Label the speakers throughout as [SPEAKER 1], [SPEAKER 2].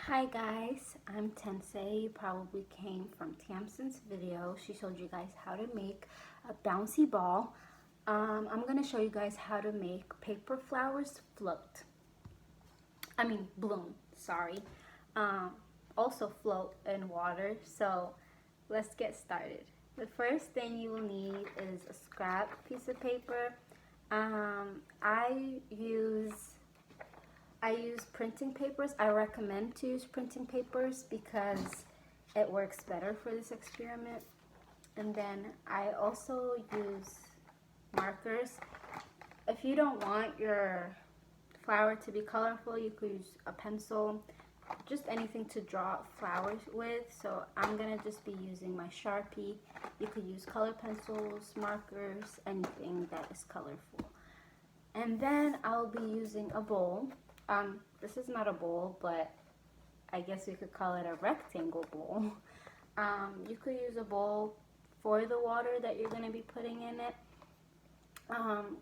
[SPEAKER 1] Hi guys, I'm Tensei. You probably came from Tamsin's video. She showed you guys how to make a bouncy ball. I'm going to show you guys how to make paper flowers bloom, sorry. Also float in water. So let's get started. The first thing you will need is a scrap piece of paper. I use printing papers. I recommend to use printing papers because it works better for this experiment. And then I also use markers. If you don't want your flower to be colorful, you could use a pencil, just anything to draw flowers with. So I'm gonna just be using my Sharpie. You could use color pencils, markers, anything that is colorful. And then I'll be using a bowl. This is not a bowl, but I guess we could call it a rectangle bowl. You could use a bowl for the water that you're going to be putting in it.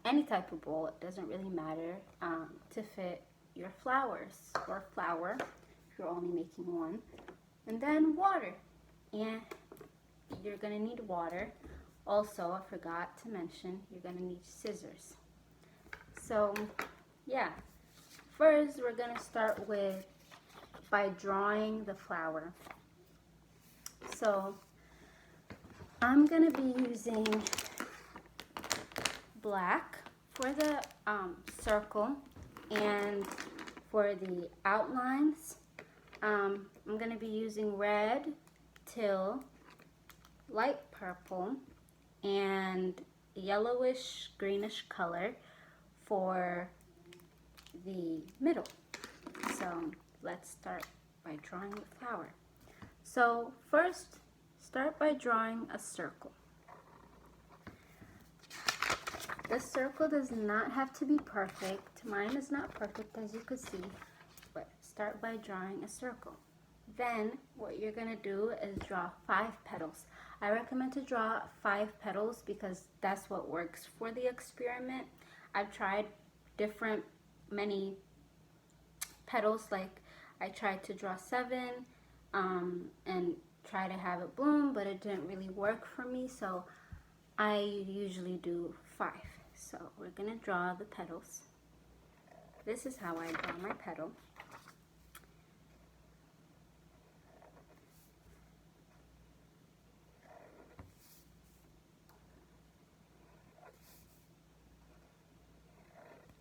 [SPEAKER 1] Any type of bowl, it doesn't really matter, to fit your flowers or flour if you're only making one. And then water. And you're going to need water. Also, I forgot to mention, you're going to need scissors. So, yeah. First, we're going to start by drawing the flower. So, I'm going to be using black for the circle, and for the outlines, I'm going to be using red, teal, light purple, and yellowish greenish color for the middle. So let's start by drawing the flower. So first, start by drawing a circle. The circle does not have to be perfect. Mine is not perfect, as you can see, but start by drawing a circle. Then what you're going to do is draw 5 petals. I recommend to draw 5 petals because that's what works for the experiment. I've tried many petals, like I tried to draw 7 and try to have it bloom, but it didn't really work for me, so I usually do 5. So we're gonna draw the petals. This is how I draw my petal.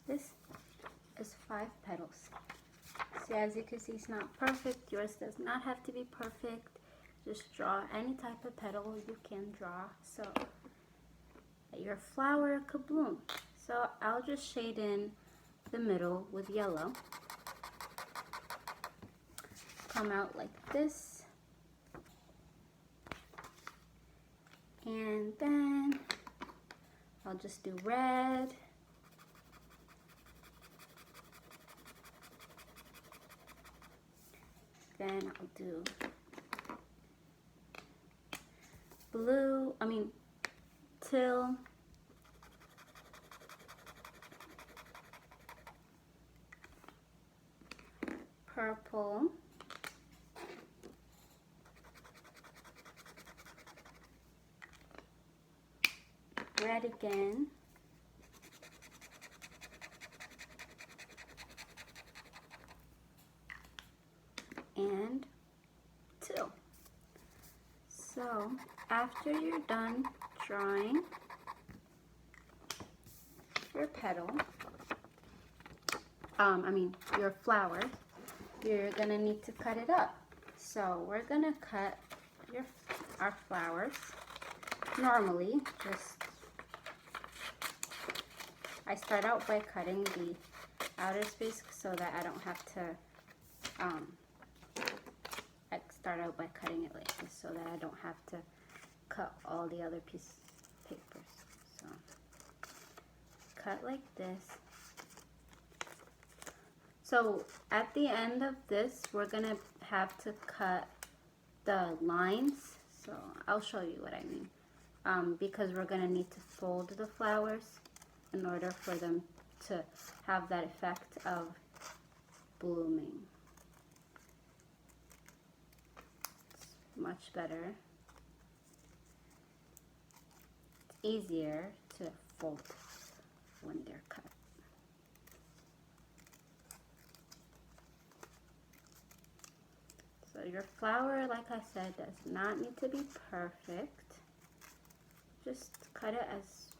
[SPEAKER 1] This is 5 petals. So as you can see, it's not perfect. Yours does not have to be perfect. Just draw any type of petal you can draw so that your flower could bloom. So I'll just shade in the middle with yellow. Come out like this. And then I'll just do red. Then I'll do teal, purple, red again, and teal. So after you're done drawing your petal, your flower, you're gonna need to cut it up. So we're gonna cut our flowers. Normally, I start out by cutting the outer space so that I don't have to I start out by cutting it like this so that I don't have to cut all the other pieces of papers. So cut like this. So at the end of this, we're gonna have to cut the lines. So I'll show you what I mean. Because we're gonna need to fold the flowers in order for them to have that effect of blooming. much better. It's easier to fold when they're cut. So your flower, like I said, does not need to be perfect. Just cut it as,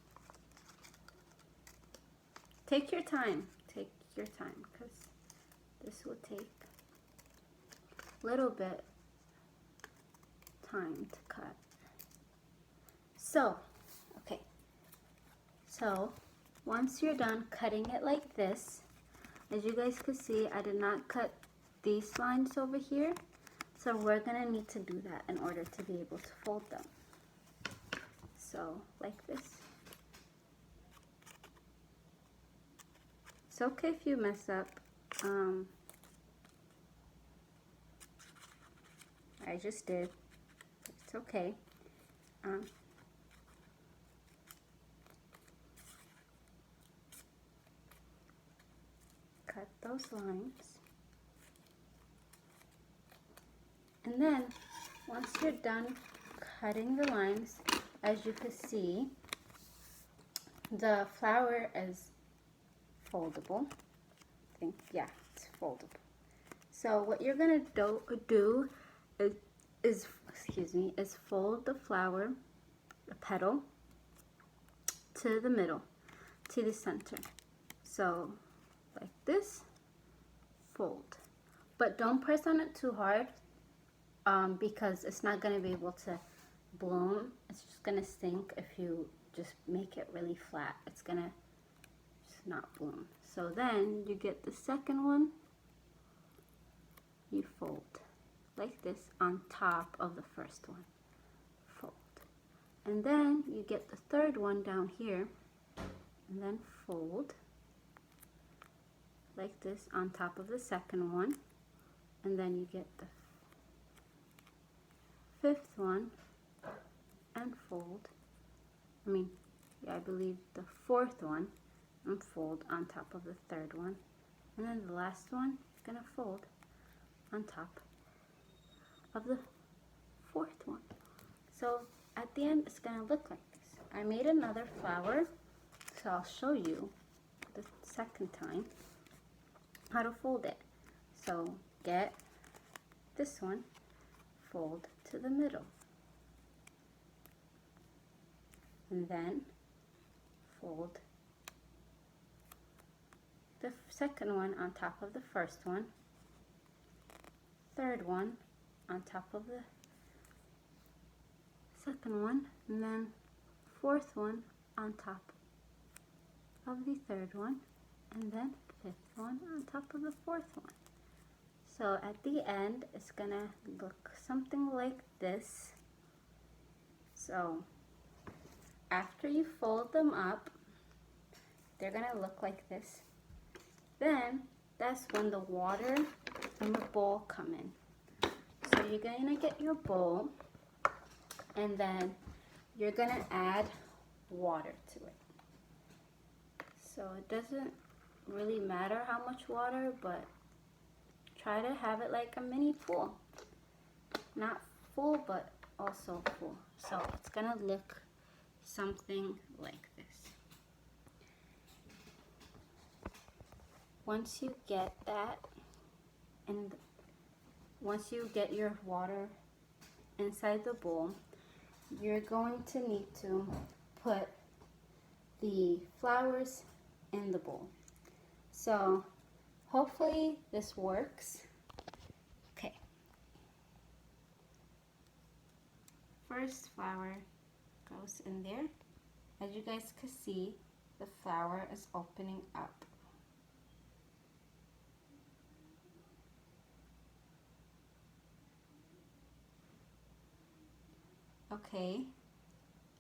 [SPEAKER 1] take your time, because this will take a little bit time to cut. So, okay, so once you're done cutting it like this, as you guys can see, I did not cut these lines over here, so we're gonna need to do that in order to be able to fold them. So, like this. It's okay if you mess up. I just did. It's okay. Cut those lines. And then, once you're done cutting the lines, as you can see, the flower is foldable. I think, yeah, it's foldable. So what you're gonna do is fold the flower, the petal, to the middle, to the center. So like this, fold. But don't press on it too hard, because it's not gonna be able to bloom. It's just gonna sink if you just make it really flat. It's gonna just not bloom. So then you get the second one, you fold like this on top of the first one, fold. And then you get the third one down here, and then fold like this on top of the second one, and then you get the fifth one and fold. I believe the fourth one, and fold on top of the third one, and then the last one you're gonna fold on top of the fourth one. So at the end it's gonna look like this. I made another flower, so I'll show you the second time how to fold it. So get this one, fold to the middle, and then fold the second one on top of the first one, third one on top of the second one, and then fourth one on top of the third one, and then fifth one on top of the fourth one. So at the end it's gonna look something like this. So after you fold them up, they're gonna look like this. Then that's when the water and the bowl come in. So you're gonna get your bowl, and then you're gonna add water to it. So it doesn't really matter how much water, but try to have it like a mini pool. Not full, but also full. So it's gonna look something like this. Once you get that, and once you get your water inside the bowl, you're going to need to put the flowers in the bowl. So hopefully this works. Okay. First flower goes in there. As you guys can see, the flower is opening up. Okay,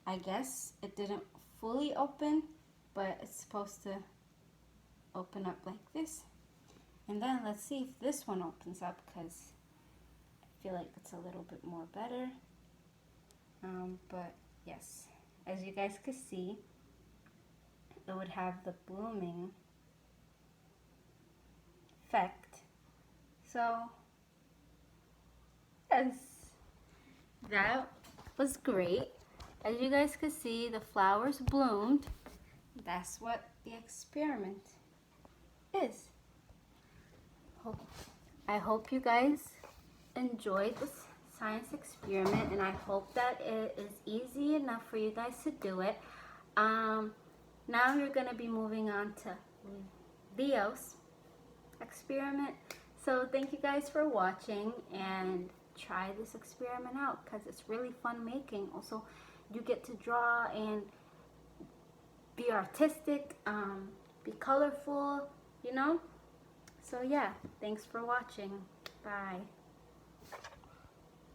[SPEAKER 1] I guess it didn't fully open, but it's supposed to open up like this. And then let's see if this one opens up, because I feel like it's a little bit more better. But yes, as you guys can see, it would have the blooming effect. So yes, that was great. As you guys can see, the flowers bloomed. That's what the experiment is. I hope you guys enjoyed this science experiment, and I hope that it is easy enough for you guys to do it. Now you're going to be moving on to Leo's experiment. So thank you guys for watching, and try this experiment out because it's really fun making. Also, you get to draw and be artistic, be colorful, you know? So yeah, thanks for watching. Bye.